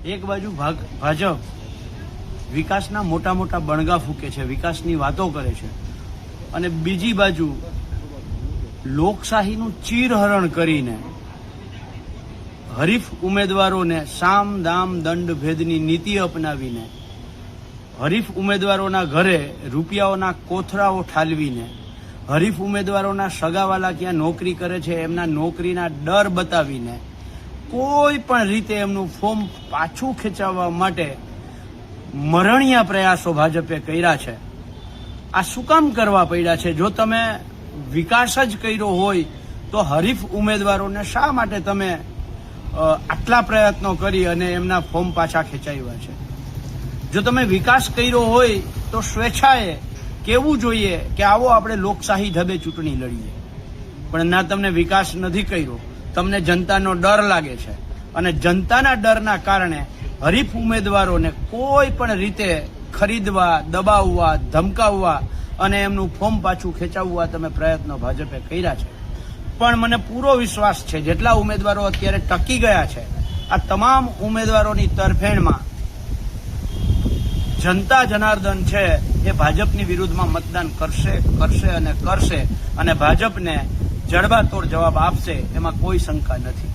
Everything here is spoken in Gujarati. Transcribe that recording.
એક બાજુ ભાજપ વિકાસના મોટા મોટા બણગા ફૂકે છે, વિકાસની વાતો કરે છે, અને બીજી બાજુ લોકશાહીનું ચીરહરણ કરીને હરીફ ઉમેદવારોને સામ દામ દંડ ભેદની નીતિ અપનાવીને હરીફ ઉમેદવારોના ઘરે રૂપિયાઓના કોથરાઓ ઠાલવીને હરીફ ઉમેદવારોના સગાવાલા ક્યાં નોકરી કરે છે એમના નોકરીના ડર બતાવીને કોઈ પણ રીતે એમનું ફોર્મ પાછું ખેંચાવવા માટે મરણિયા પ્રયાસો ભાજપે કર્યા છે. આ શું કામ કરવા પડ્યા છે? જો તમે વિકાસ જ કર્યો હોય તો હરીફ ઉમેદવારોને શા માટે તમે આટલા પ્રયત્નો કરી અને એમના ફોર્મ પાછા ખેંચાવ્યા છે? જો તમે વિકાસ કર્યો હોય તો સ્વેચ્છાએ કહેવું જોઈએ કે આવો આપણે લોકશાહી ઢબે ચૂંટણી લડીએ. પણ ના, તમને વિકાસ નથી કર્યો, તમને જનતાનો ડર લાગે છે, અને જનતાના ડરના કારણે હરીફ ઉમેદવારોને કોઈ પણ રીતે ખરીદવા, દબાવવા, ધમકાવવા અને એમનું ફોર્મ પાછું ખેંચાવવા તમે પ્રયત્નો ભાજપે કર્યા છે. પણ મને પૂરો વિશ્વાસ છે જેટલા ઉમેદવારો અત્યારે ટકી ગયા છે, આ તમામ ઉમેદવારોની તરફેણમાં જનતા જનાર્દન છે એ ભાજપની વિરુદ્ધમાં મતદાન કરશે અને ભાજપને જડબાતોડ જવાબ આપશે, એમાં કોઈ શંકા નથી.